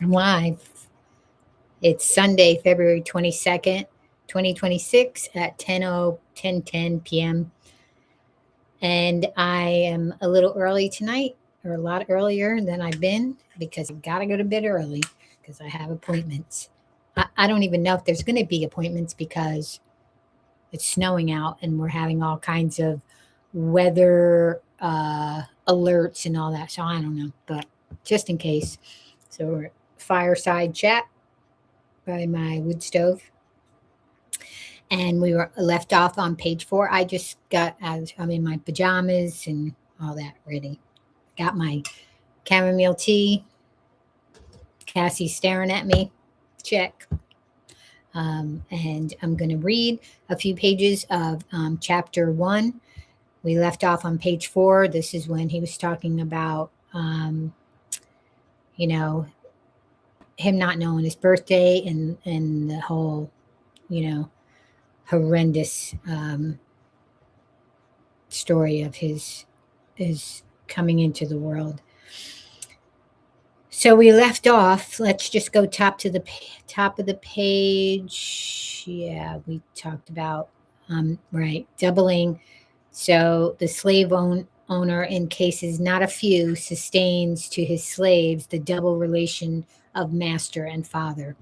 I'm live. It's Sunday, February 22nd, 2026 at 10:10 p.m. And I am a little early tonight, or a lot earlier than I've been, because I got to go to bed early because I have appointments. I don't even know if there's going to be appointments because it's snowing out and we're having all kinds of weather alerts and all that. So I don't know, but just in case. So we're at Fireside Chat by my wood stove. And we were left off on page 4. I just got, I'm in my pajamas and all that ready. Got my chamomile tea. Cassie's staring at me. Check. And I'm going to read a few pages of chapter 1. We left off on page 4. This is when he was talking about, you know, him not knowing his birthday and the whole, horrendous story of his coming into the world. So we left off. Let's just go top of the page. Yeah, we talked about right, doubling. So the owner, in cases not a few, sustains to his slaves the double relation of master and father.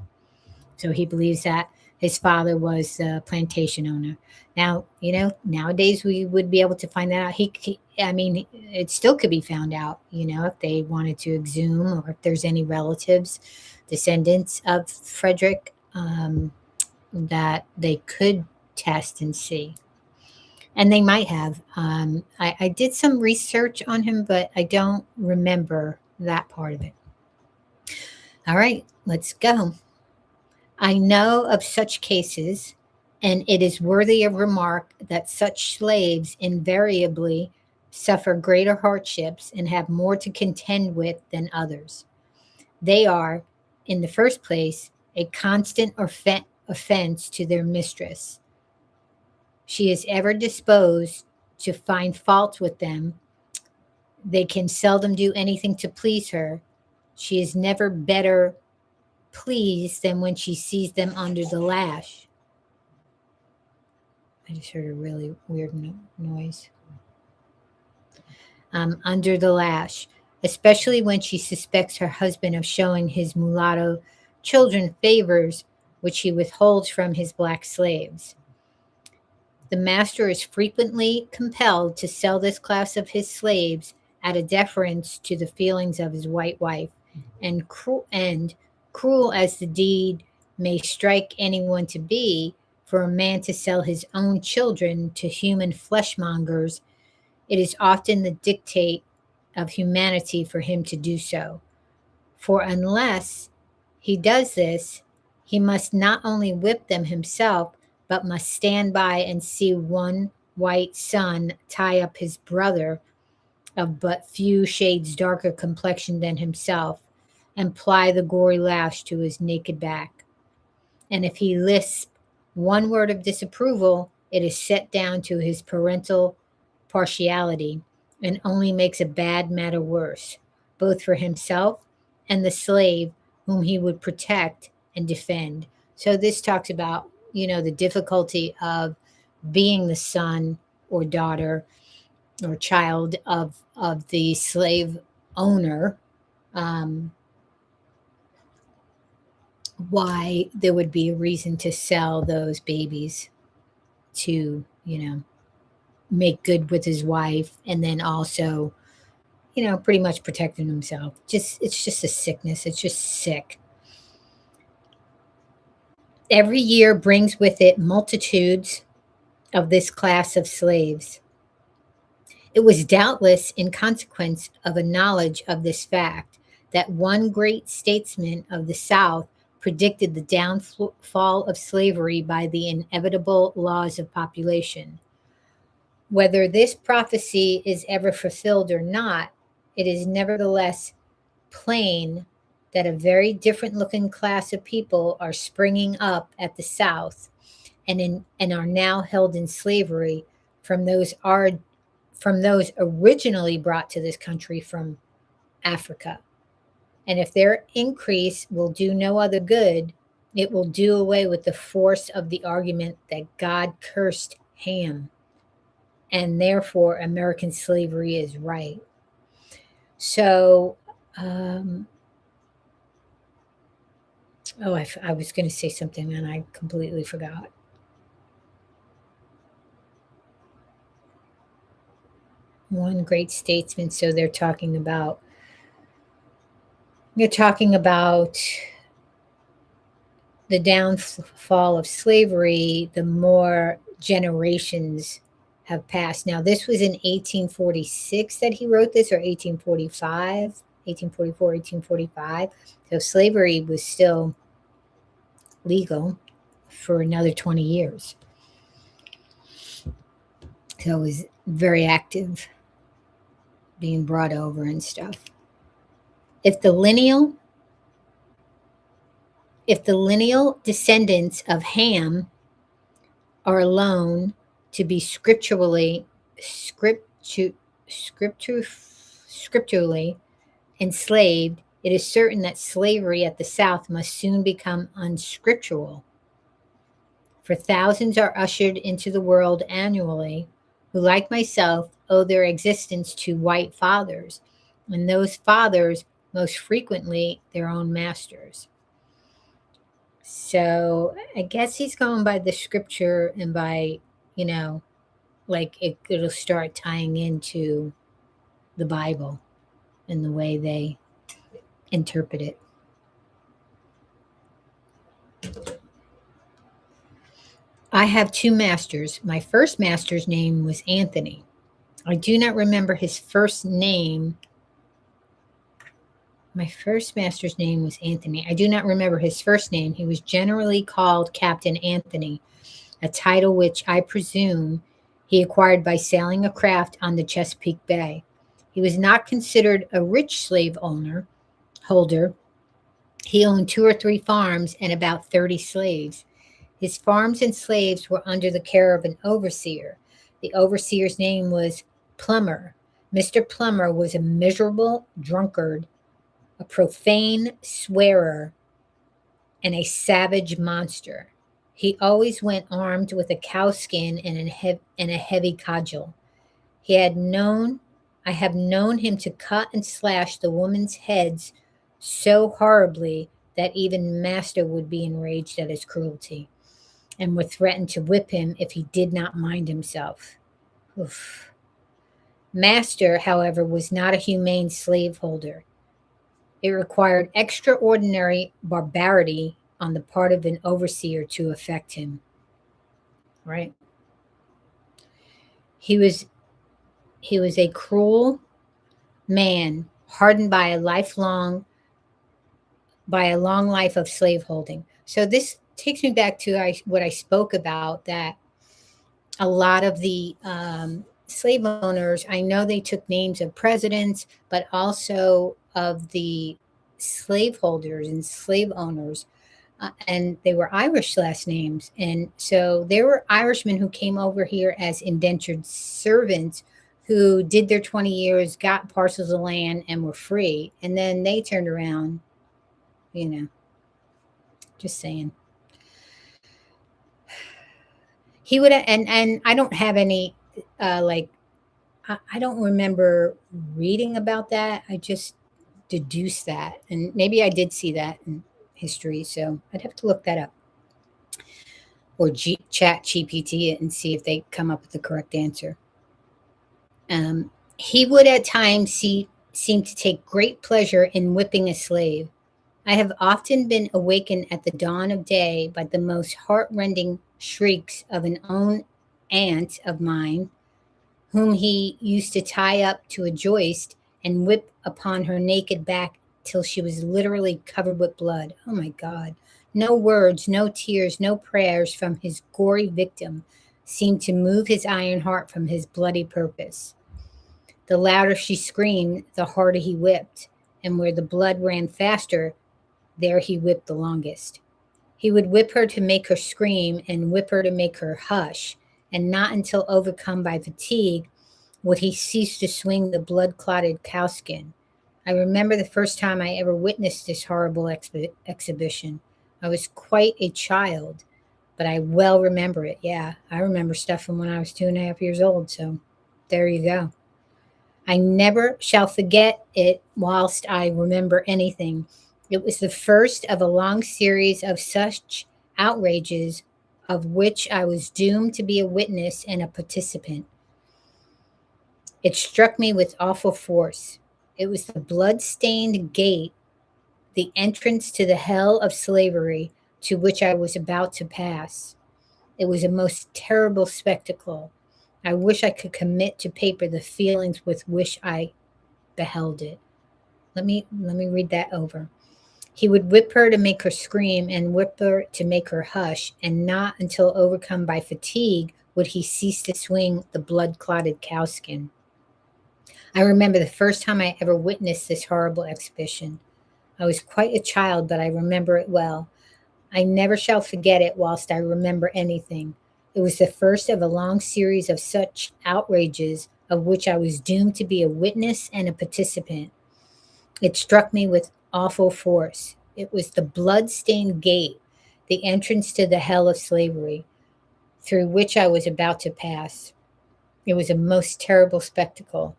So he believes that his father was the plantation owner. Now, nowadays we would be able to find that out. I mean, it still could be found out, if they wanted to exhume or if there's any relatives, descendants of Frederick, that they could test and see. And they might have. I did some research on him, but I don't remember that part of it. All right, let's go. I know of such cases, and it is worthy of remark that such slaves invariably suffer greater hardships and have more to contend with than others. They are, in the first place, a constant offense to their mistress. She is ever disposed to find fault with them. They can seldom do anything to please her. She is never better pleased than when she sees them under the lash. I just heard a really weird noise. Under the lash, especially when she suspects her husband of showing his mulatto children favors which he withholds from his black slaves. The master is frequently compelled to sell this class of his slaves at a deference to the feelings of his white wife, and cruel as the deed may strike anyone to be, for a man to sell his own children to human fleshmongers, it is often the dictate of humanity for him to do so. For unless he does this, he must not only whip them himself, but must stand by and see one white son tie up his brother of but few shades darker complexion than himself, and ply the gory lash to his naked back. And if he lisp one word of disapproval, it is set down to his parental partiality, and only makes a bad matter worse, both for himself and the slave whom he would protect and defend. So this talks about, the difficulty of being the son or daughter or child of the slave owner. Why there would be a reason to sell those babies to, make good with his wife, and then also, pretty much protecting himself. It's just a sickness. It's just sick. Every year brings with it multitudes of this class of slaves. It was doubtless in consequence of a knowledge of this fact that one great statesman of the South predicted the downfall of slavery by the inevitable laws of population. Whether this prophecy is ever fulfilled or not, it is nevertheless plain that a very different looking class of people are springing up at the South, and are now held in slavery from those originally brought to this country from Africa. And if their increase will do no other good, it will do away with the force of the argument that God cursed Ham, and therefore American slavery is right. So, um, I was going to say something and I completely forgot. One great statesman. So they're talking about the downfall of slavery, the more generations have passed. Now, this was in 1846 that he wrote this, or 1845, 1844, 1845. So slavery was still legal for another 20 years. So it was very active, being brought over and stuff. If the lineal descendants of Ham are alone to be scripturally enslaved, it is certain that slavery at the South must soon become unscriptural. For thousands are ushered into the world annually who, like myself, owe their existence to white fathers, and those fathers most frequently their own masters. So I guess he's going by the scripture and by, like it'll start tying into the Bible and the way they interpret it. I have two masters. My first master's name was Anthony. I do not remember his first name. My first master's name was Anthony. I do not remember his first name. He was generally called Captain Anthony, a title which I presume he acquired by sailing a craft on the Chesapeake Bay. He was not considered a rich slave holder. He owned 2 or 3 farms and about 30 slaves. His farms and slaves were under the care of an overseer. The overseer's name was Plummer. Mr. Plummer was a miserable drunkard, a profane swearer, and a savage monster. He always went armed with a cowskin and a heavy cudgel. I have known him to cut and slash the women's heads so horribly that even master would be enraged at his cruelty and would threaten to whip him if he did not mind himself. Oof. Master, however, was not a humane slaveholder. It required extraordinary barbarity on the part of an overseer to affect him. Right? He was a cruel man, hardened by a long life of slaveholding. So this takes me back to what I spoke about, that a lot of the slave owners, I know they took names of presidents, but also of the slaveholders and slave owners, and they were Irish last names. And so there were Irishmen who came over here as indentured servants who did their 20 years, got parcels of land, and were free. And then they turned around, just saying. He would, and I don't have any, I don't remember reading about that. I just deduced that. And maybe I did see that in history. So I'd have to look that up. Or chat GPT it and see if they come up with the correct answer. He would at times seem to take great pleasure in whipping a slave. I have often been awakened at the dawn of day by the most heart-rending shrieks of an own aunt of mine, whom he used to tie up to a joist and whip upon her naked back till she was literally covered with blood. Oh my God. No words, no tears, no prayers from his gory victim seemed to move his iron heart from his bloody purpose. The louder she screamed, the harder he whipped, and where the blood ran faster, there he whipped the longest. He would whip her to make her scream and whip her to make her hush, and not until overcome by fatigue would he cease to swing the blood-clotted cowskin. I remember the first time I ever witnessed this horrible exhibition. I was quite a child, but I well remember it. Yeah, I remember stuff from when I was 2.5 years old. So there you go. I never shall forget it whilst I remember anything. It was the first of a long series of such outrages of which I was doomed to be a witness and a participant. It struck me with awful force. It was the blood-stained gate, the entrance to the hell of slavery to which I was about to pass. It was a most terrible spectacle. I wish I could commit to paper the feelings with which I beheld it. Let me read that over. He would whip her to make her scream and whip her to make her hush, and not until overcome by fatigue would he cease to swing the blood-clotted cowskin. I remember the first time I ever witnessed this horrible exhibition. I was quite a child, but I remember it well. I never shall forget it whilst I remember anything. It was the first of a long series of such outrages of which I was doomed to be a witness and a participant. It struck me with awful force. It was the blood-stained gate, the entrance to the hell of slavery, through which I was about to pass. It was a most terrible spectacle.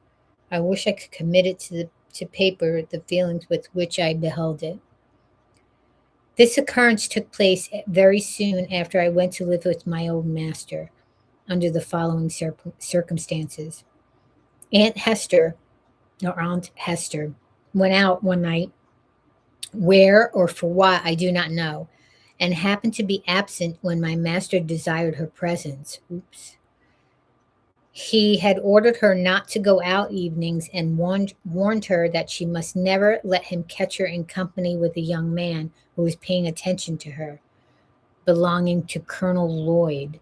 I wish I could commit it to paper the feelings with which I beheld it. This occurrence took place very soon after I went to live with my old master, under the following circumstances. Aunt Hester, or Aunt Hester, went out one night, where or for what I do not know, and happened to be absent when my master desired her presence. Oops. He had ordered her not to go out evenings and warned her that she must never let him catch her in company with a young man who was paying attention to her, belonging to Colonel Lloyd.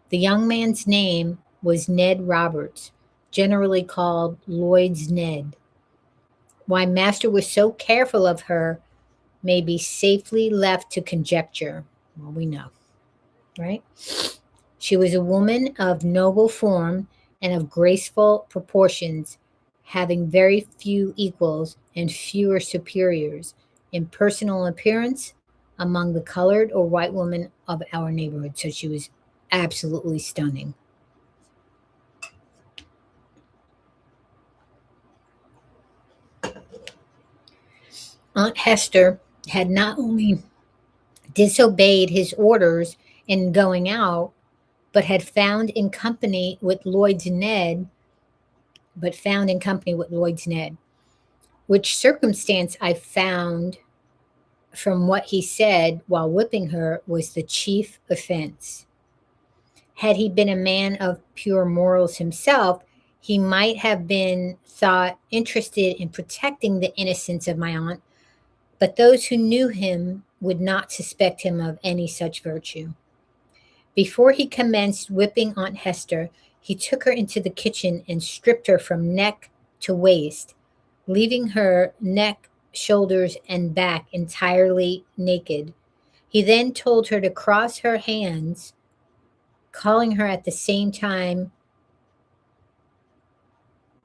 The young man's name was Ned Roberts, generally called Lloyd's Ned. Why Master was so careful of her may be safely left to conjecture. Well, we know, right? She was a woman of noble form and of graceful proportions, having very few equals and fewer superiors in personal appearance among the colored or white women of our neighborhood. So she was absolutely stunning. Aunt Hester had not only disobeyed his orders in going out, but had found in company with Lloyd's Ned, which circumstance I found from what he said while whipping her was the chief offense. Had he been a man of pure morals himself, he might have been thought interested in protecting the innocence of my aunt, but those who knew him would not suspect him of any such virtue. Before he commenced whipping Aunt Hester, he took her into the kitchen and stripped her from neck to waist, leaving her neck, shoulders, and back entirely naked. He then told her to cross her hands, calling her at the same time,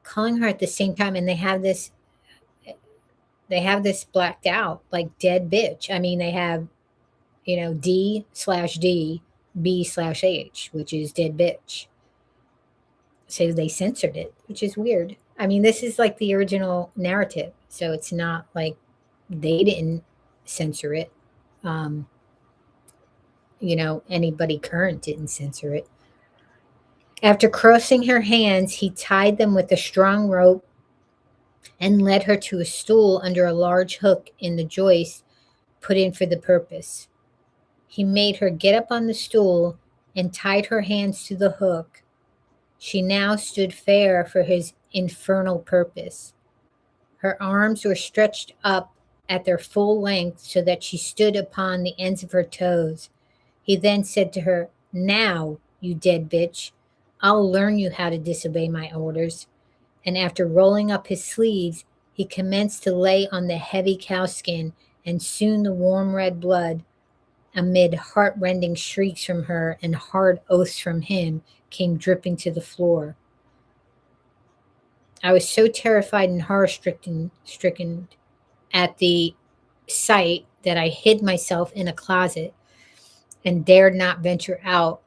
and they have this blacked out like dead bitch. I mean, they have, D/D, B/H, which is dead bitch. So they censored it, which is weird. I mean, this is like the original narrative, so it's not like they didn't censor it. Um, Anybody current didn't censor it. After crossing her hands, he tied them with a strong rope and led her to a stool under a large hook in the joist put in for the purpose. He made her get up on the stool and tied her hands to the hook. She now stood fair for his infernal purpose. Her arms were stretched up at their full length so that she stood upon the ends of her toes. He then said to her, "Now, you dead bitch, I'll learn you how to disobey my orders." And after rolling up his sleeves, he commenced to lay on the heavy cowskin, and soon the warm red blood, amid heart-rending shrieks from her and hard oaths from him, came dripping to the floor. I was so terrified and horror stricken at the sight that I hid myself in a closet and dared not venture out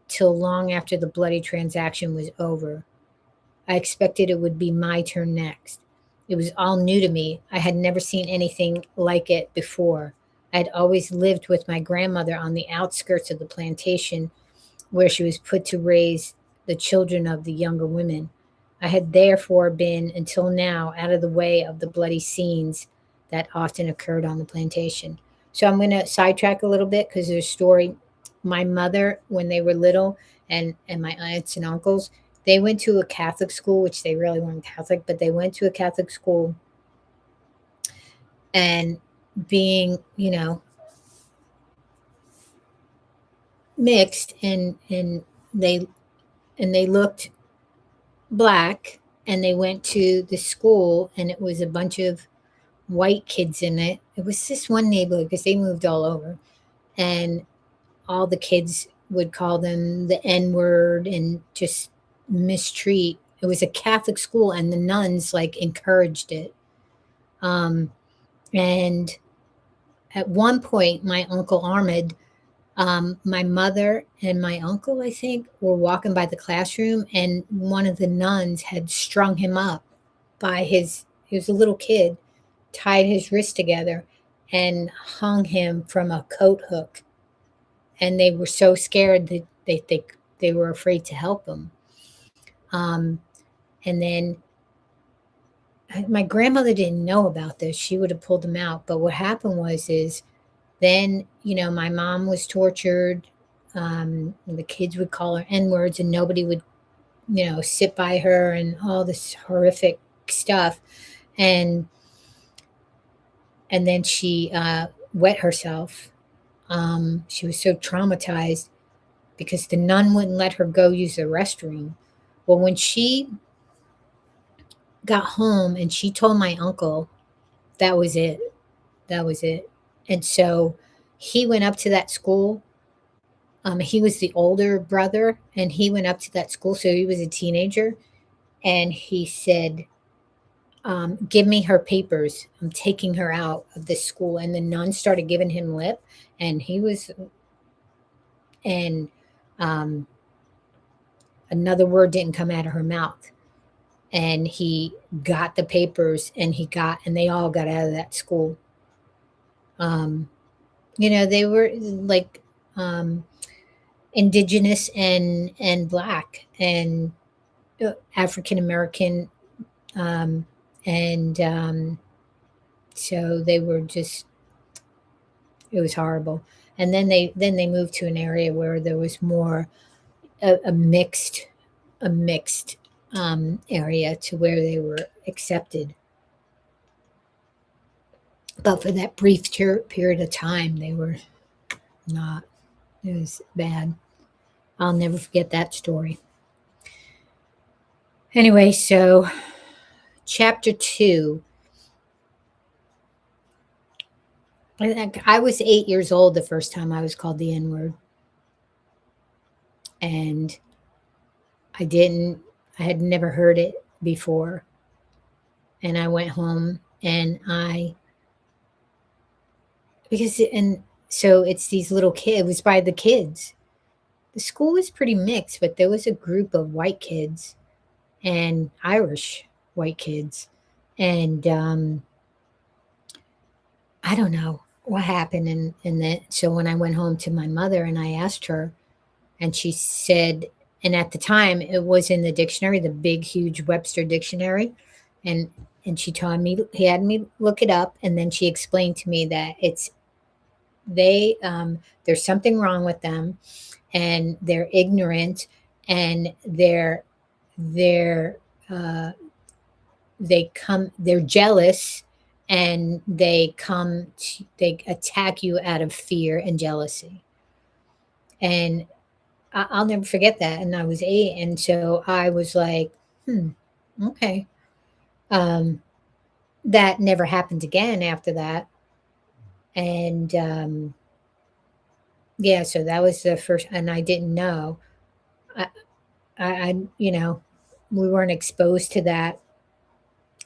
till long after the bloody transaction was over. I expected it would be my turn next. It was all new to me. I had never seen anything like it before. I had always lived with my grandmother on the outskirts of the plantation where she was put to raise the children of the younger women. I had therefore been, until now, out of the way of the bloody scenes that often occurred on the plantation. So I'm going to sidetrack a little bit because there's a story. My mother, when they were little, and my aunts and uncles, they went to a Catholic school, which they really weren't Catholic, but they went to a Catholic school, and being, mixed, they they looked black, and they went to the school, and it was a bunch of white kids in it. It was this one neighborhood because they moved all over, and all the kids would call them the N word and just mistreat. It was a Catholic school, and the nuns like encouraged it. Um, and at one point, my uncle Ahmed, my mother and my uncle, I think, were walking by the classroom, and one of the nuns had strung him up by he was a little kid, tied his wrist together, and hung him from a coat hook. And they were so scared that they were afraid to help him. Um, and then my grandmother didn't know about this. She would have pulled him out. But what happened is then, my mom was tortured. And the kids would call her N words, and nobody would, sit by her, and all this horrific stuff. And then she wet herself. She was so traumatized because the nun wouldn't let her go use the restroom. Well, when she got home and she told my uncle, that was it. That was it. And so he went up to that school. He was the older brother, and he went up to that school. So he was a teenager, and he said, "Give me her papers. I'm taking her out of this school." And the nun started giving him lip, and and um, another word didn't come out of her mouth. And he got the papers, and they all got out of that school. Um, they were like, indigenous and black and African American, and so they were just, it was horrible. And then they moved to an area where there was more a mixed area, to where they were accepted. But for that brief period of time, they were not. It was bad. I'll never forget that story. Anyway, so chapter 2. I think I was 8 years old the first time I was called the N word, and I didn't. I had never heard it before, and I went home, and I because and so it's these little kids. It was by the kids. The school was pretty mixed, but there was a group of white kids and Irish white kids, and I don't know what happened. And then, so when I went home to my mother and I asked her, and she said, and at the time it was in the dictionary, the big, huge Webster dictionary, and she told me, he had me look it up, and then she explained to me that there's something wrong with them, and they're ignorant, and they're uh, they're jealous, and they attack you out of fear and jealousy. And I'll never forget that. And I was 8, and so I was like, okay. um that never happened again after that. And yeah, so that was the first, and I didn't know. I, I we weren't exposed to that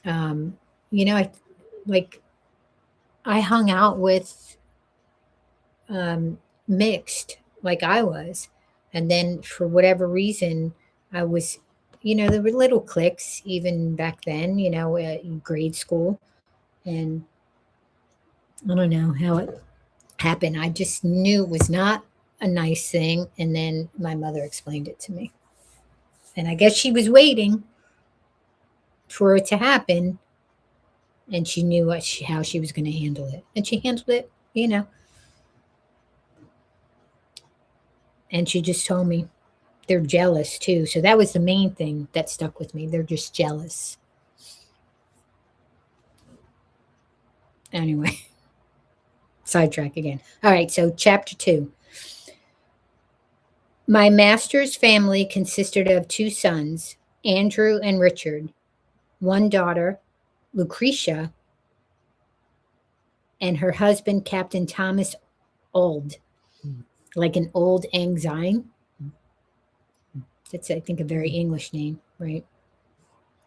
Um, I like I hung out with um, mixed like I was, and then for whatever reason, I was, there were little cliques even back then, in grade school, and I don't know how it happened. I just knew it was not a nice thing, and then my mother explained it to me, and I guess she was waiting for it to happen, and she knew how she was going to handle it, and she handled it, and she just told me they're jealous too. So that was the main thing that stuck with me. They're just jealous. Anyway, sidetrack again. All right, so chapter 2. My master's family consisted of 2 sons, Andrew and Richard, 1 daughter, Lucretia, and her husband, Captain Thomas Old, like an old anxiety. That's, I think, a very English name, right?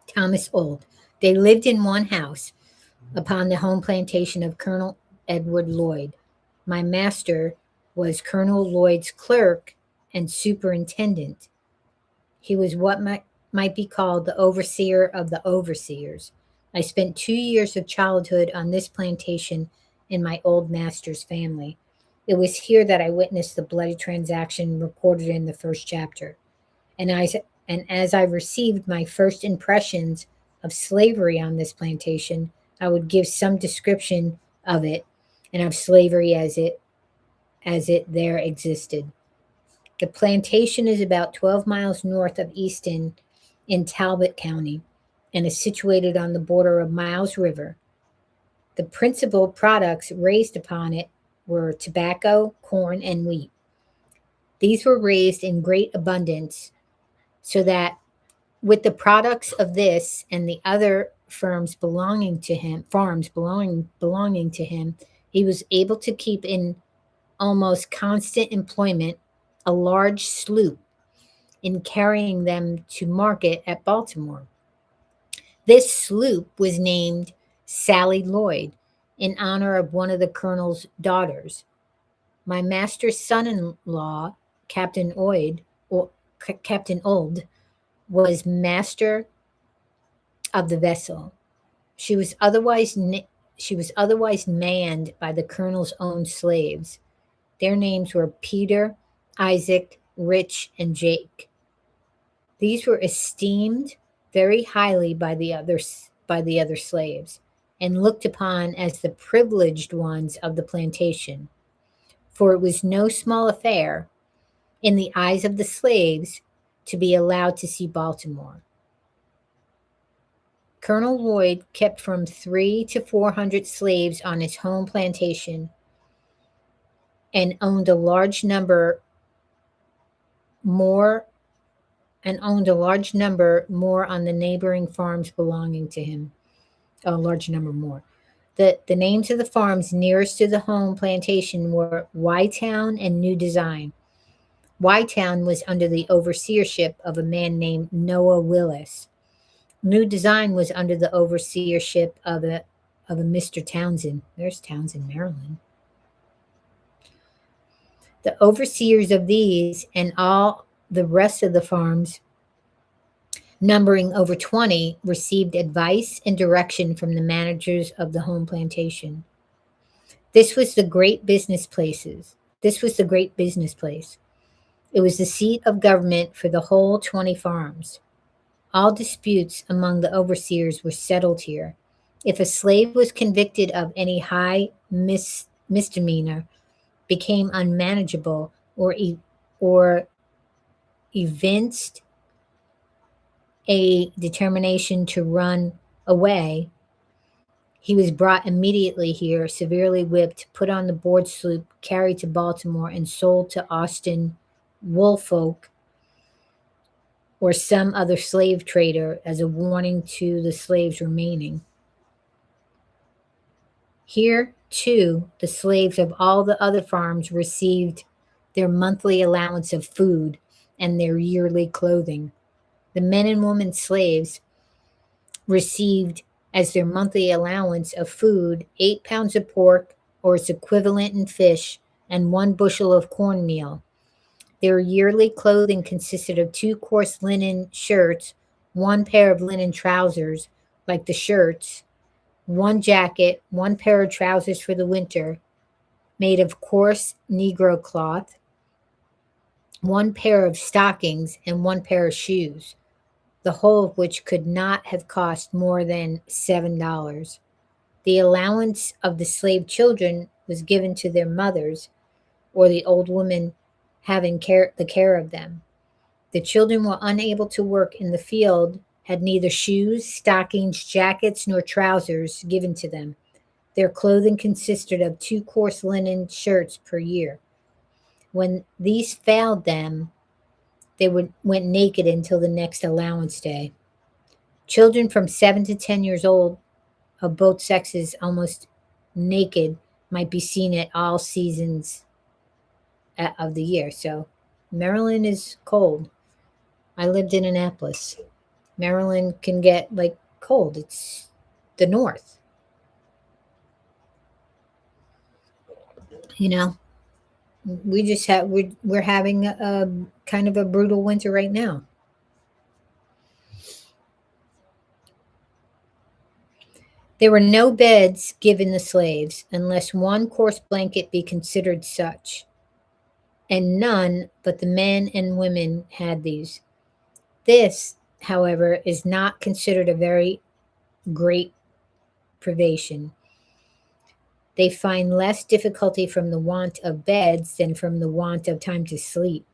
Thomas Old. They lived in one house upon the home plantation of Colonel Edward Lloyd. My master was Colonel Lloyd's clerk and superintendent. He was what might be called the overseer of the overseers. I spent 2 years of childhood on this plantation in my old master's family. It was here that I witnessed the bloody transaction recorded in the first chapter. And, as I received my first impressions of slavery on this plantation, I would give some description of it and of slavery as it there existed. The plantation is about 12 miles north of Easton in Talbot County and is situated on the border of Miles River. The principal products raised upon it were tobacco, corn, and wheat. These were raised in great abundance, so that with the products of this and the other farms belonging to him, he was able to keep in almost constant employment a large sloop in carrying them to market at Baltimore. This sloop was named Sally Lloyd in honor of one of the colonel's daughters. My master's son-in-law, Captain Oid, or Captain Old, was master of the vessel. She was otherwise she was otherwise manned by the colonel's own slaves. Their names were Peter, Isaac, Rich, and Jake. These were esteemed very highly by the other slaves, and looked upon as the privileged ones of the plantation. For it was no small affair, in the eyes of the slaves, to be allowed to see Baltimore. Colonel Lloyd kept from 300 to 400 slaves on his home plantation, and more owned a large number more on the neighboring farms belonging to him. A large number more. The names of the farms nearest to the home plantation were Town and New Design. Town was under the overseership of a man named Noah Willis. New Design was under the overseership of a Mr. Townsend. There's Townsend, Maryland. The overseers of these and all the rest of the farms, numbering over 20, received advice and direction from the managers of the home plantation. This was the great business places. This was the great business place. It was the seat of government for the whole 20 farms. All disputes among the overseers were settled here. If a slave was convicted of any high misdemeanor, became unmanageable, or evinced a determination to run away, he was brought immediately here, severely whipped, put on the board sloop, carried to Baltimore, and sold to Austin Woolfolk or some other slave trader as a warning to the slaves remaining. Here, too, the slaves of all the other farms received their monthly allowance of food and their yearly clothing. The men and women slaves received as their monthly allowance of food, 8 pounds of pork or its equivalent in fish, and 1 bushel of cornmeal. Their yearly clothing consisted of 2 coarse linen shirts, 1 pair of linen trousers, like the shirts, 1 jacket, 1 pair of trousers for the winter, made of coarse Negro cloth, 1 pair of stockings, and 1 pair of shoes, the whole of which could not have cost more than $7. The allowance of the slave children was given to their mothers, or the old woman having the care of them. The children were unable to work in the field, had neither shoes, stockings, jackets, nor trousers given to them. Their clothing consisted of 2 coarse linen shirts per year. When these failed them, they went naked until the next allowance day. Children from 7 to 10 years old of both sexes, almost naked, might be seen at all seasons of the year. So Maryland is cold. I lived in Annapolis. Maryland can get like cold. It's the north, you know. We just have we're having a kind of a brutal winter right now. There were no beds given the slaves unless 1 coarse blanket be considered such, and none but the men and women had these. This, however, is not considered a very great privation. They find less difficulty from the want of beds than from the want of time to sleep.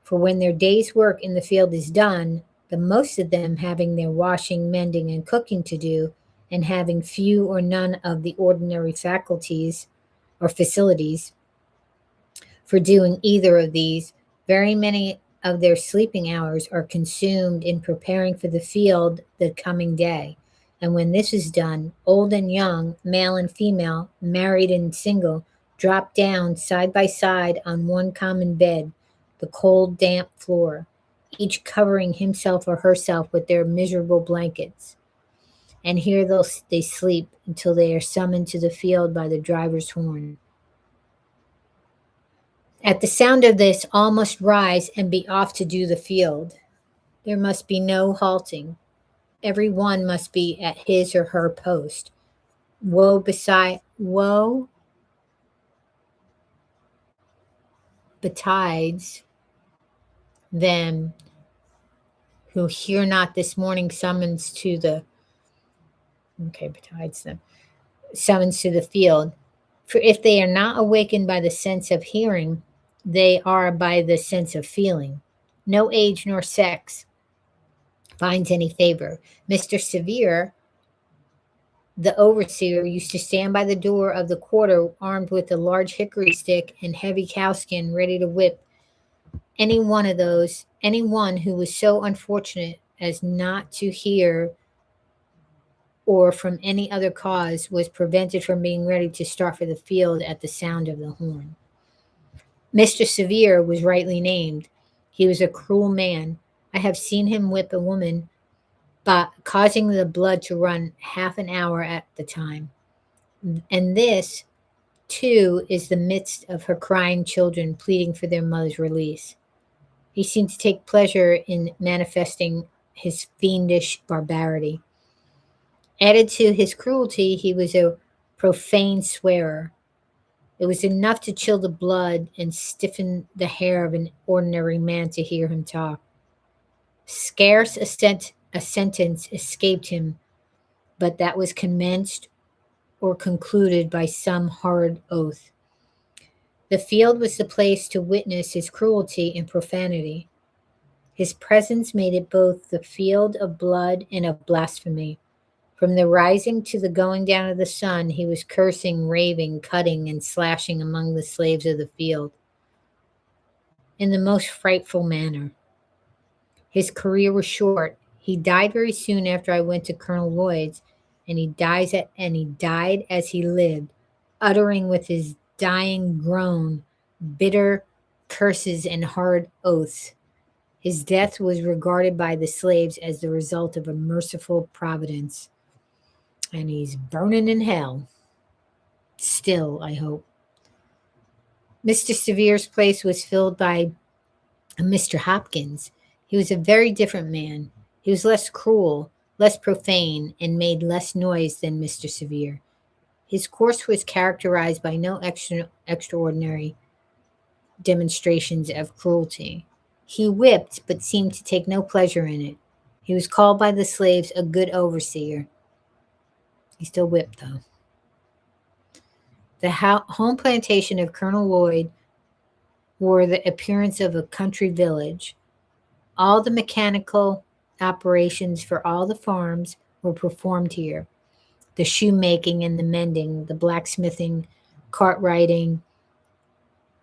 For when their day's work in the field is done, the most of them having their washing, mending, and cooking to do, and having few or none of the ordinary faculties or facilities for doing either of these, very many of their sleeping hours are consumed in preparing for the field the coming day. And when this is done, old and young, male and female, married and single, drop down side by side on one common bed, the cold, damp floor, each covering himself or herself with their miserable blankets. And here they sleep until they are summoned to the field by the driver's horn. At the sound of this, all must rise and be off to do the field. There must be no halting. Every one must be at his or her post. Woe betides them who hear not this morning summons to the field. For if they are not awakened by the sense of hearing, they are by the sense of feeling. No age nor sex finds any favor. Mr. Sevier, the overseer, used to stand by the door of the quarter armed with a large hickory stick and heavy cowskin, ready to whip anyone who was so unfortunate as not to hear or from any other cause was prevented from being ready to start for the field at the sound of the horn. Mr. Sevier was rightly named. He was a cruel man. I have seen him whip a woman, but causing the blood to run half an hour at the time. And this, too, is the midst of her crying children pleading for their mother's release. He seemed to take pleasure in manifesting his fiendish barbarity. Added to his cruelty, he was a profane swearer. It was enough to chill the blood and stiffen the hair of an ordinary man to hear him talk. Scarce a sentence escaped him, but that was commenced or concluded by some hard oath. The field was the place to witness his cruelty and profanity. His presence made it both the field of blood and of blasphemy. From the rising to the going down of the sun, he was cursing, raving, cutting, and slashing among the slaves of the field in the most frightful manner. His career was short. He died very soon after I went to Colonel Lloyd's, and he died as he lived, uttering with his dying groan bitter curses and hard oaths. His death was regarded by the slaves as the result of a merciful providence. and he's burning in hell. Still, I hope. Mr. Severe's place was filled by Mr. Hopkins. He was a very different man. He was less cruel, less profane, and made less noise than Mr. Severe. His course was characterized by no extraordinary demonstrations of cruelty. He whipped, but seemed to take no pleasure in it. He was called by the slaves a good overseer. He still whipped, though. The home plantation of Colonel Lloyd wore the appearance of a country village. All the mechanical operations for all the farms were performed here. The shoemaking and the mending, the blacksmithing, cartwrighting,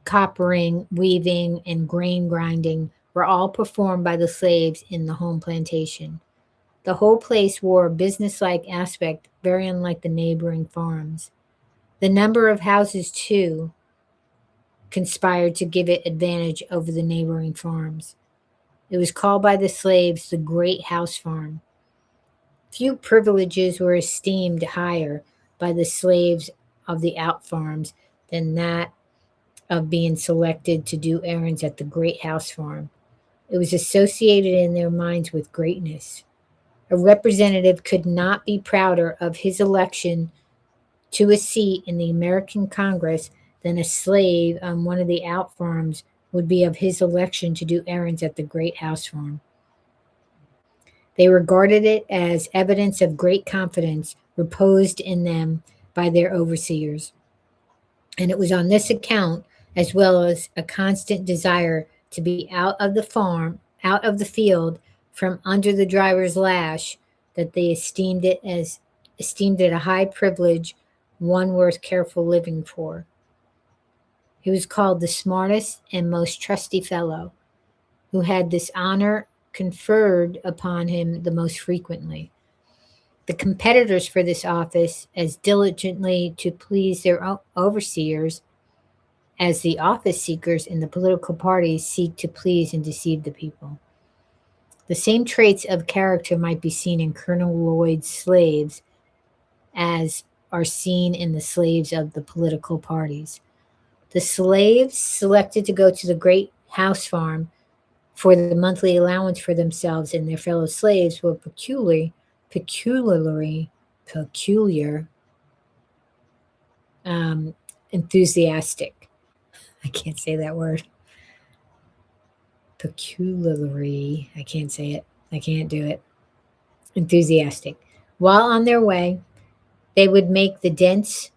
coppering, weaving, and grain grinding were all performed by the slaves in the home plantation. The whole place wore a businesslike aspect, very unlike the neighboring farms. The number of houses, too, conspired to give it advantage over the neighboring farms. It was called by the slaves the Great House Farm. Few privileges were esteemed higher by the slaves of the out farms than that of being selected to do errands at the Great House Farm. It was associated in their minds with greatness. A representative could not be prouder of his election to a seat in the American Congress than a slave on one of the out farms would be of his election to do errands at the Great House Farm. They regarded it as evidence of great confidence reposed in them by their overseers. And it was on this account, as well as a constant desire to be out of the farm, out of the field, from under the driver's lash, that they esteemed it a high privilege, one worth careful living for. He was called the smartest and most trusty fellow, who had this honor conferred upon him the most frequently. The competitors for this office, as diligently to please their overseers as the office seekers in the political parties seek to please and deceive the people. The same traits of character might be seen in Colonel Lloyd's slaves as are seen in the slaves of the political parties. The slaves selected to go to the great house farm for the monthly allowance for themselves and their fellow slaves were peculiar, enthusiastic. I can't say that word. Peculiarly, I can't say it. I can't do it. Enthusiastic. While on their way, they would make the dense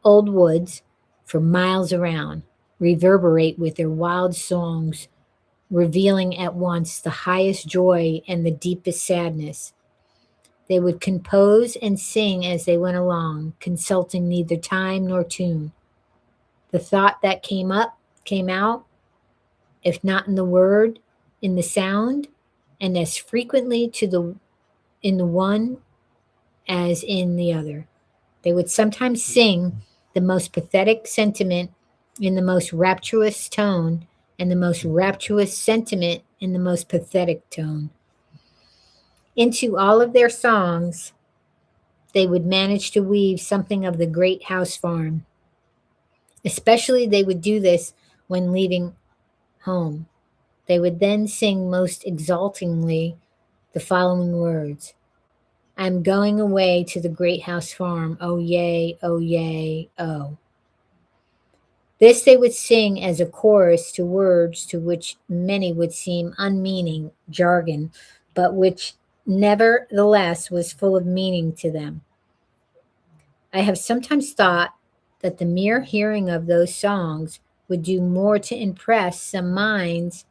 old woods for miles around reverberate with their wild songs, revealing at once the highest joy and the deepest sadness. They would compose and sing as they went along, consulting neither time nor tune. The thought that came out, if not in the word, in the sound, and as frequently in the one as in the other. They would sometimes sing the most pathetic sentiment in the most rapturous tone, and the most rapturous sentiment in the most pathetic tone. Into all of their songs, they would manage to weave something of the great house farm. Especially, they would do this when leaving home. They would then sing most exultingly the following words: I'm going away to the great house farm. Oh, yay, oh, yay, oh. This they would sing as a chorus to words to which many would seem unmeaning jargon, but which nevertheless was full of meaning to them. I have sometimes thought that the mere hearing of those songs would do more to impress some minds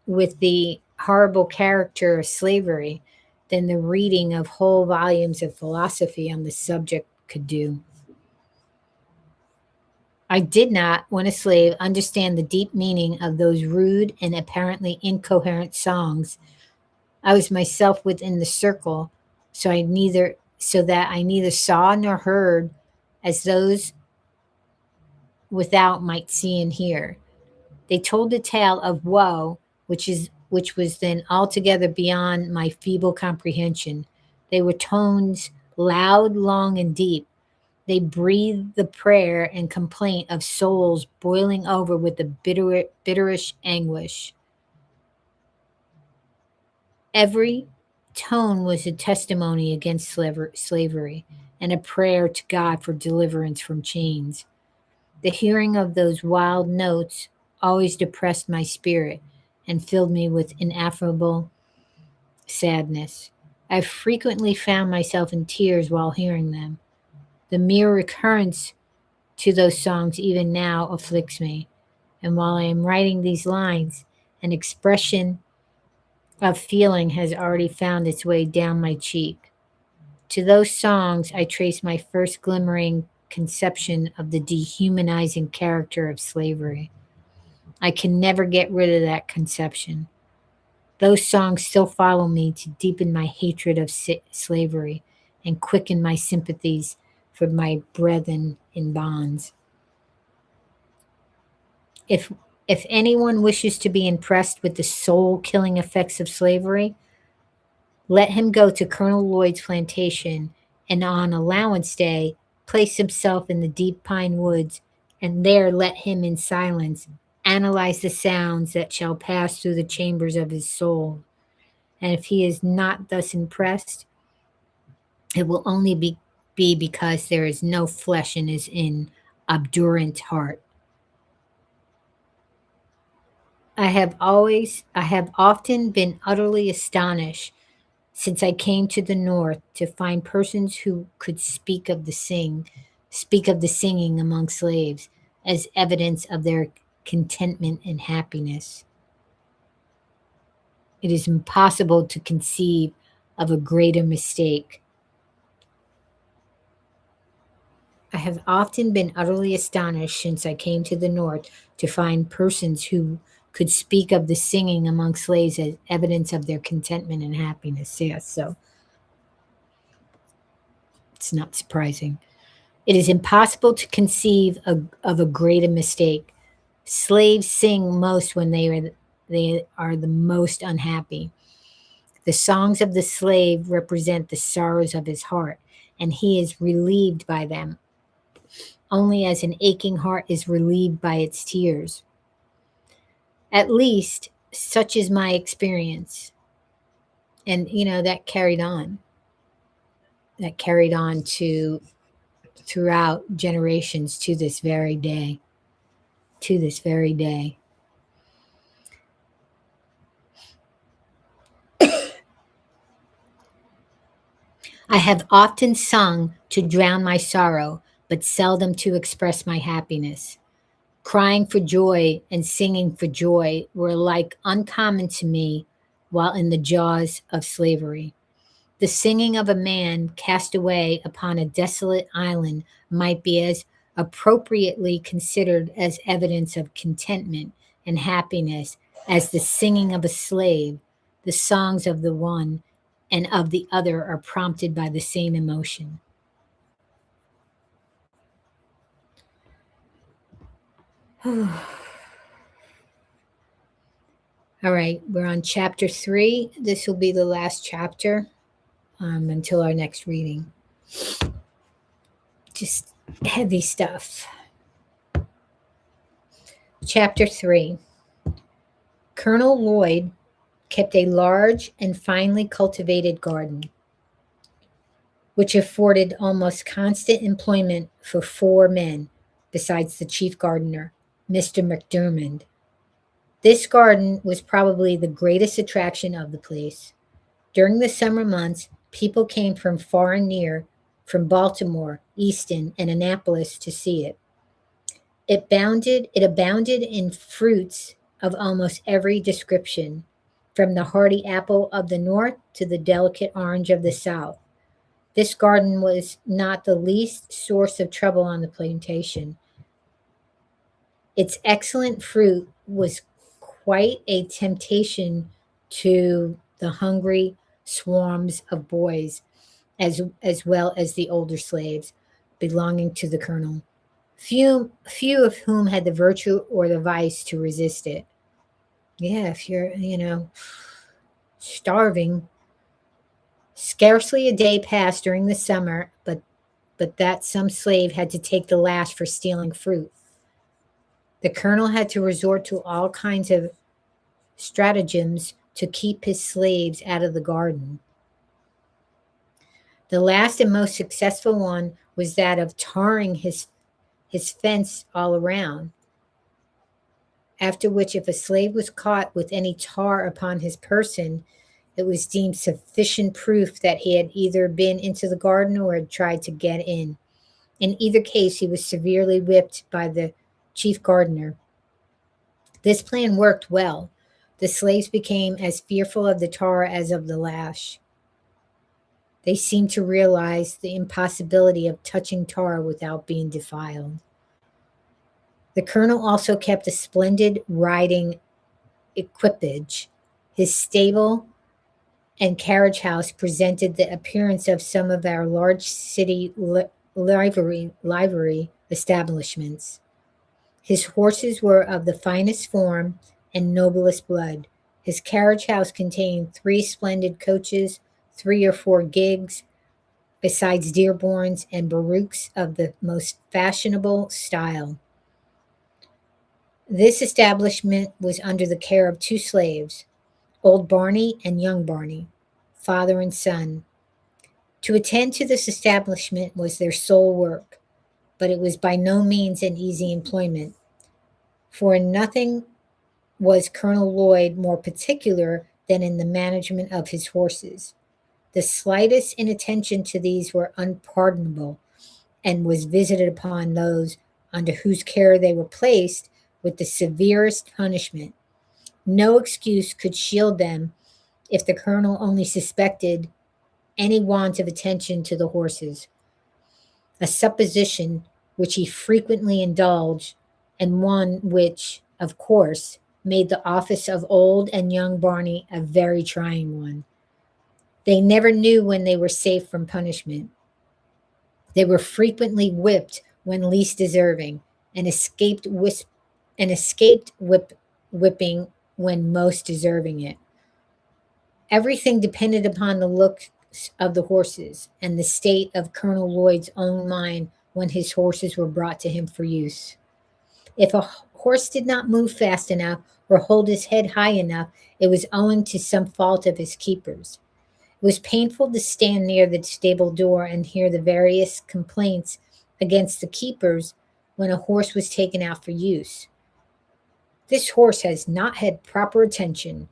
with the horrible character of slavery than the reading of whole volumes of philosophy on the subject could do. I did not, when a slave, understand the deep meaning of those rude and apparently incoherent songs. I was myself within the circle, so that I neither saw nor heard as those without might see and hear. They told a tale of woe, which was then altogether beyond my feeble comprehension. They were tones loud, long, and deep. They breathed the prayer and complaint of souls boiling over with the bitterish anguish. Every tone was a testimony against slavery and a prayer to God for deliverance from chains. The hearing of those wild notes always depressed my spirit and filled me with ineffable sadness. I frequently found myself in tears while hearing them. The mere recurrence to those songs even now afflicts me. And while I am writing these lines, an expression of feeling has already found its way down my cheek. To those songs, I trace my first glimmering conception of the dehumanizing character of slavery. I can never get rid of that conception. Those songs still follow me to deepen my hatred of slavery and quicken my sympathies for my brethren in bonds. If if anyone wishes to be impressed with the soul-killing effects of slavery, let him go to Colonel Lloyd's plantation and on allowance day place himself in the deep pine woods, and there let him in silence analyze the sounds that shall pass through the chambers of his soul. And if he is not thus impressed, it will only be because there is no flesh in his obdurant heart. I have often been utterly astonished since I came to the North to find persons who could speak of the singing among slaves as evidence of their contentment and happiness. It is impossible to conceive of a greater mistake. I have often been utterly astonished since I came to the North to find persons who could speak of the singing among slaves as evidence of their contentment and happiness. Yes, so it's not surprising. It is impossible to conceive of a greater mistake. Slaves sing most when they are the most unhappy. The songs of the slave represent the sorrows of his heart, and he is relieved by them, only as an aching heart is relieved by its tears. At least, such is my experience. And, that carried on. That carried on to throughout generations to this very day. To this very day. I have often sung to drown my sorrow, but seldom to express my happiness. Crying for joy and singing for joy were alike uncommon to me while in the jaws of slavery. The singing of a man cast away upon a desolate island might be as appropriately considered as evidence of contentment and happiness as the singing of a slave. The songs of the one and of the other are prompted by the same emotion. All right, we're on chapter 3. This will be the last chapter until our next reading. Just heavy stuff. Chapter 3. Colonel Lloyd kept a large and finely cultivated garden, which afforded almost constant employment for 4 men, besides the chief gardener, Mr. McDermott. This garden was probably the greatest attraction of the place. During the summer months, people came from far and near, from Baltimore, Easton, and Annapolis to see it. It abounded in fruits of almost every description, from the hardy apple of the North to the delicate orange of the South. This garden was not the least source of trouble on the plantation. Its excellent fruit was quite a temptation to the hungry swarms of boys, as well as the older slaves belonging to the colonel, few of whom had the virtue or the vice to resist it. Yeah, if you're, starving, Scarcely a day passed during the summer, but that some slave had to take the lash for stealing fruit. The colonel had to resort to all kinds of stratagems to keep his slaves out of the garden. The last and most successful one was that of tarring his fence all around, after which, if a slave was caught with any tar upon his person, it was deemed sufficient proof that he had either been into the garden or had tried to get in. In either case, he was severely whipped by the chief gardener. This plan worked well. The slaves became as fearful of the tar as of the lash. They seemed to realize the impossibility of touching tar without being defiled. The colonel also kept a splendid riding equipage. His stable and carriage house presented the appearance of some of our large city livery establishments. His horses were of the finest form and noblest blood. His carriage house contained 3 splendid coaches, 3 or 4 gigs, besides Dearborns and barouches of the most fashionable style. This establishment was under the care of 2 slaves, old Barney and young Barney, father and son. To attend to this establishment was their sole work, but it was by no means an easy employment, for in nothing was Colonel Lloyd more particular than in the management of his horses. The slightest inattention to these were unpardonable, and was visited upon those under whose care they were placed with the severest punishment. No excuse could shield them if the colonel only suspected any want of attention to the horses, a supposition which he frequently indulged, and one which, of course, made the office of old and young Barney a very trying one. They never knew when they were safe from punishment. They were frequently whipped when least deserving, and escaped whipping when most deserving it. Everything depended upon the looks of the horses and the state of Colonel Lloyd's own mind when his horses were brought to him for use. If a horse did not move fast enough or hold his head high enough, it was owing to some fault of his keeper's. It was painful to stand near the stable door and hear the various complaints against the keepers when a horse was taken out for use. This horse has not had proper attention.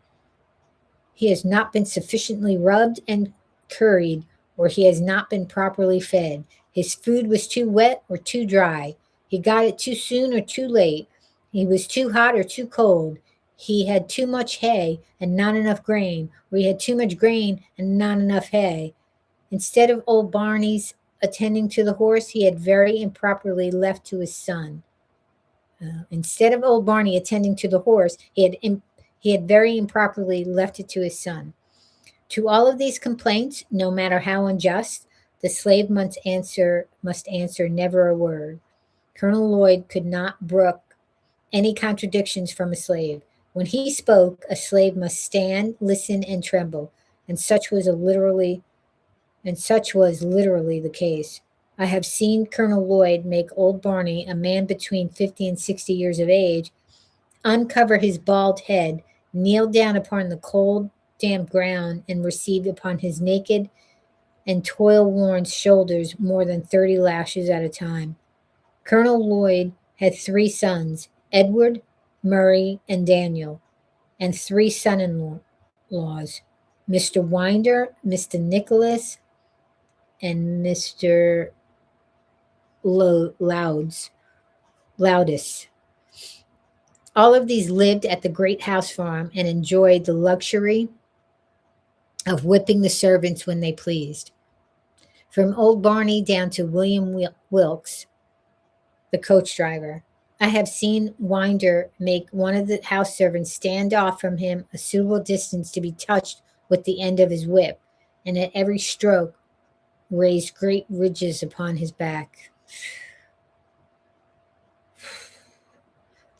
He has not been sufficiently rubbed and curried, or he has not been properly fed. His food was too wet or too dry. He got it too soon or too late. He was too hot or too cold. He had too much hay and not enough grain, or he had too much grain and not enough hay. Instead of old Barney's attending to the horse, he had very improperly left to his son. Instead of old Barney attending to the horse, he had very improperly left it to his son. To all of these complaints, no matter how unjust, the slave must answer never a word. Colonel Lloyd could not brook any contradictions from a slave. When he spoke, a slave must stand, listen, and tremble, and such was literally the case. I have seen Colonel Lloyd make old Barney, a man between 50 and 60 years of age, uncover his bald head, kneel down upon the cold, damp ground, and receive upon his naked and toil-worn shoulders more than 30 lashes at a time. Colonel Lloyd had 3 sons, Edward, Murray, and Daniel, and 3 son-in-laws, Mr. Winder, Mr. Nicholas, and Mr. Loudis. All of these lived at the great house farm and enjoyed the luxury of whipping the servants when they pleased. From old Barney down to William Wilkes, the coach driver, I have seen Winder make one of the house servants stand off from him a suitable distance to be touched with the end of his whip, and at every stroke raised great ridges upon his back.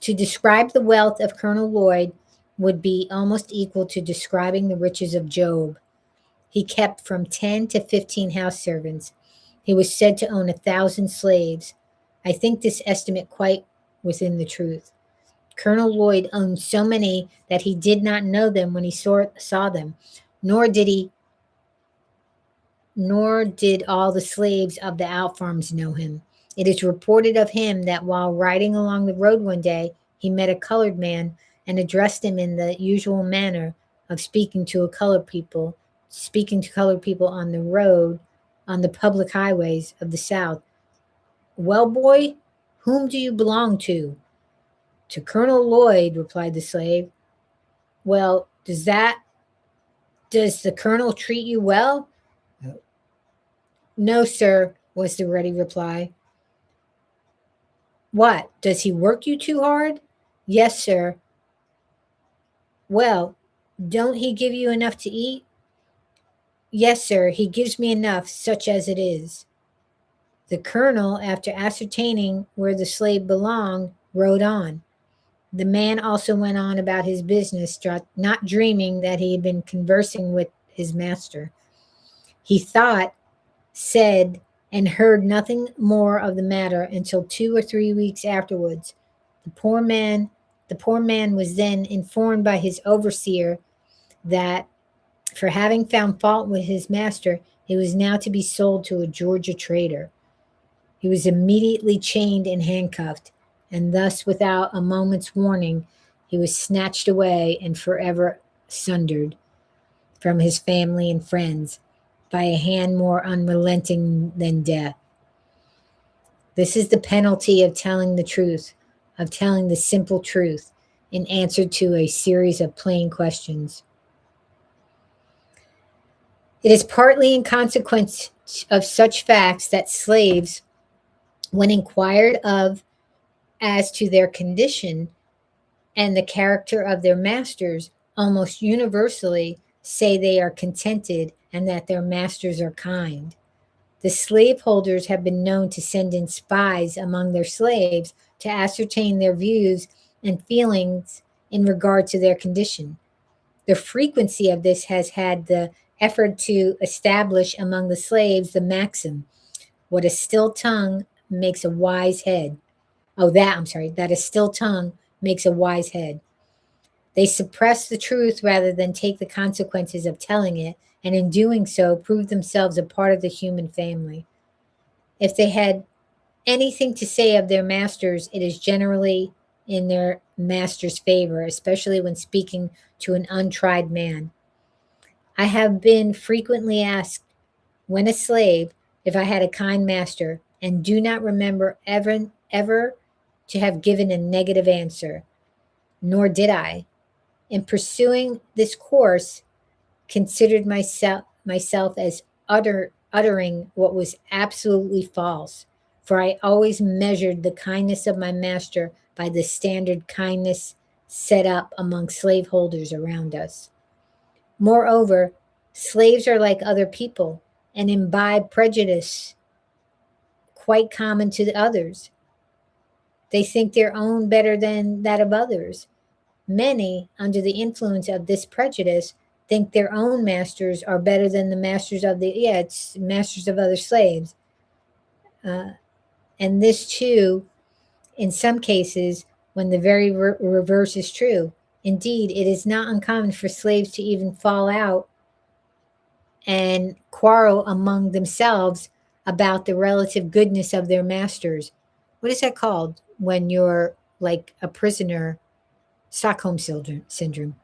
To describe the wealth of Colonel Lloyd would be almost equal to describing the riches of Job. he kept from 10 to 15 house servants. He was said to own 1,000 slaves. I think this estimate quite within the truth. Colonel Lloyd owned so many that he did not know them when he saw them, nor did he nor did all the slaves of the out farms know him. It is reported of him that while riding along the road one day, he met a colored man and addressed him in the usual manner of speaking to colored people on the road, on the public highways of the South. Well, boy, whom do you belong to? To Colonel Lloyd, replied the slave. Well, does the colonel treat you well? No, sir, was the ready reply. What, does he work you too hard? Yes, sir. Well, don't he give you enough to eat? Yes, sir, he gives me enough, such as it is. The colonel, after ascertaining where the slave belonged, rode on. The man also went on about his business, not dreaming that he had been conversing with his master. He thought, said, and heard nothing more of the matter until 2 or 3 weeks afterwards. The poor man was then informed by his overseer that, for having found fault with his master, he was now to be sold to a Georgia trader. He was immediately chained and handcuffed, and thus, without a moment's warning, he was snatched away and forever sundered from his family and friends by a hand more unrelenting than death. This is the penalty of telling the truth, of telling the simple truth in answer to a series of plain questions. It is partly in consequence of such facts that slaves, when inquired of as to their condition and the character of their masters, almost universally say they are contented and that their masters are kind. The slaveholders have been known to send in spies among their slaves to ascertain their views and feelings in regard to their condition. The frequency of this has had the effort to establish among the slaves the maxim, what a still tongue makes a wise head. That a still tongue makes a wise head. They suppress the truth rather than take the consequences of telling it, and in doing so, prove themselves a part of the human family. If they had anything to say of their masters, it is generally in their master's favor, especially when speaking to an untried man. I have been frequently asked, when a slave, if I had a kind master, and do not remember ever to have given a negative answer, nor did I. In pursuing this course, considered myself as uttering what was absolutely false, for I always measured the kindness of my master by the standard kindness set up among slaveholders around us. Moreover, slaves are like other people and imbibe prejudice quite common to the others. They think their own better than that of others. Many, under the influence of this prejudice, think their own masters are better than the masters of it's masters of other slaves. And this too, in some cases, when the very reverse is true. Indeed, it is not uncommon for slaves to even fall out and quarrel among themselves about the relative goodness of their masters. What is that called when you're like a prisoner? Stockholm syndrome.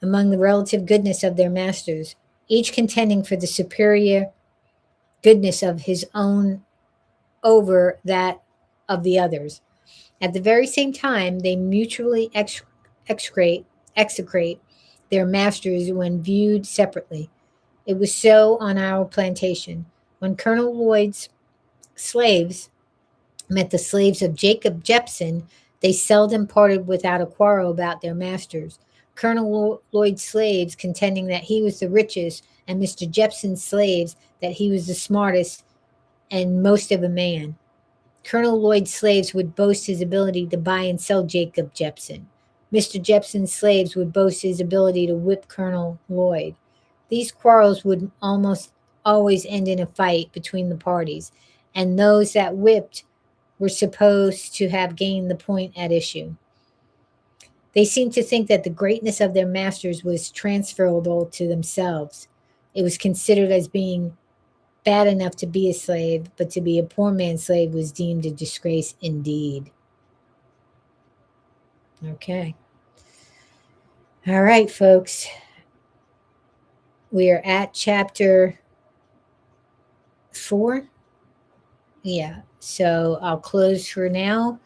Among the relative goodness of their masters, each contending for the superior goodness of his own over that of the others. At the very same time, they mutually execrate their masters when viewed separately. It was so on our plantation. When Colonel Lloyd's slaves met the slaves of Jacob Jepson, they seldom parted without a quarrel about their masters. Colonel Lloyd's slaves contending that he was the richest, and Mr. Jepson's slaves that he was the smartest and most of a man. Colonel Lloyd's slaves would boast his ability to buy and sell Jacob Jepson. Mr. Jepson's slaves would boast his ability to whip Colonel Lloyd. These quarrels would almost always end in a fight between the parties, and those that whipped were supposed to have gained the point at issue. They seemed to think that the greatness of their masters was transferable to themselves. It was considered as being bad enough to be a slave, but to be a poor man's slave was deemed a disgrace indeed. Okay. All right, folks. We are at chapter 4. Yeah. So I'll close for now.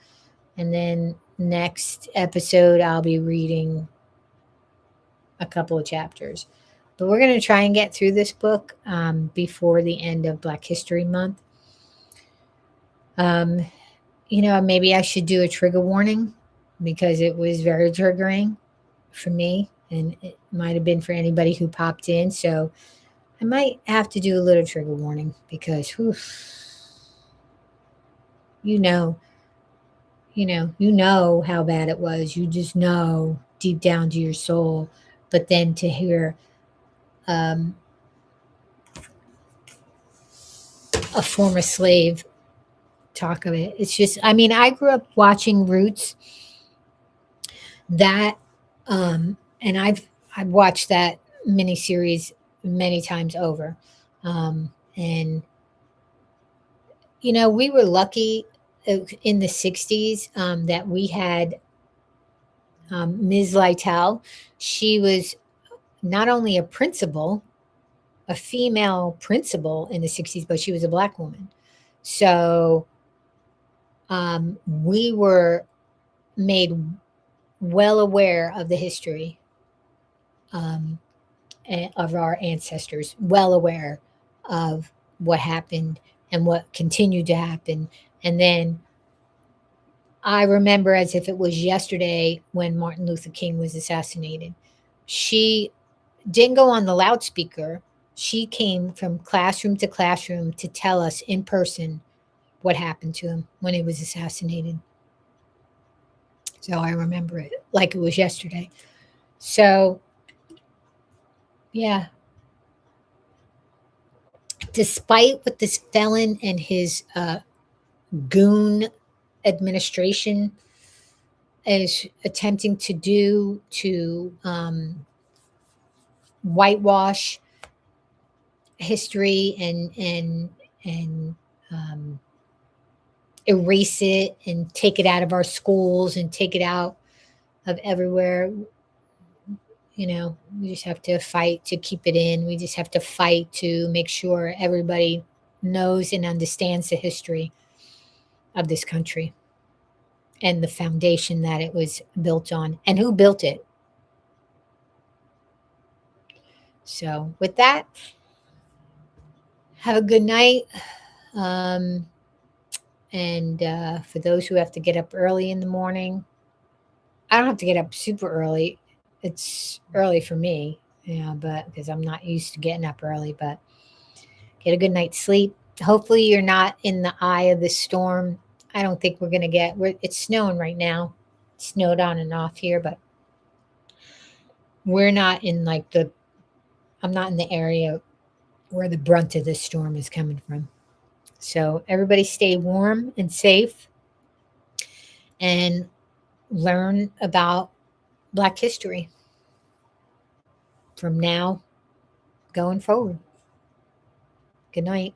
And then next episode, I'll be reading a couple of chapters. But we're going to try and get through this book before the end of Black History Month. Maybe I should do a trigger warning because it was very triggering for me, and it might have been for anybody who popped in. So I might have to do a little trigger warning because, whew, you know, you know how bad it was. You just know deep down to your soul. But then to hear um, a former slave talk of it, it's just, I mean, I grew up watching Roots. That and I've watched that miniseries many times over. And we were lucky in the 60s that we had Ms. Lytle. She was not only a principal, a female principal in the 60s, but she was a Black woman. So we were made well aware of the history of our ancestors, well aware of what happened and what continued to happen. And then I remember as if it was yesterday when Martin Luther King was assassinated. She didn't go on the loudspeaker. She came from classroom to classroom to tell us in person what happened to him when he was assassinated. So I remember it like it was yesterday. So, yeah. Despite what this felon and his goon administration is attempting to do to whitewash history and erase it and take it out of our schools and take it out of everywhere. We just have to fight to keep it in. We just have to fight to make sure everybody knows and understands the history of this country and the foundation that it was built on and who built it. So, with that, have a good night. Um, and for those who have to get up early in the morning, I don't have to get up super early. It's early for me, but because I'm not used to getting up early, but get a good night's sleep. Hopefully, you're not in the eye of the storm. I don't think we're going to it's snowing right now. It snowed on and off here, but we're not in I'm not in the area where the brunt of the storm is coming from. So everybody stay warm and safe and learn about Black history from now going forward. Good night.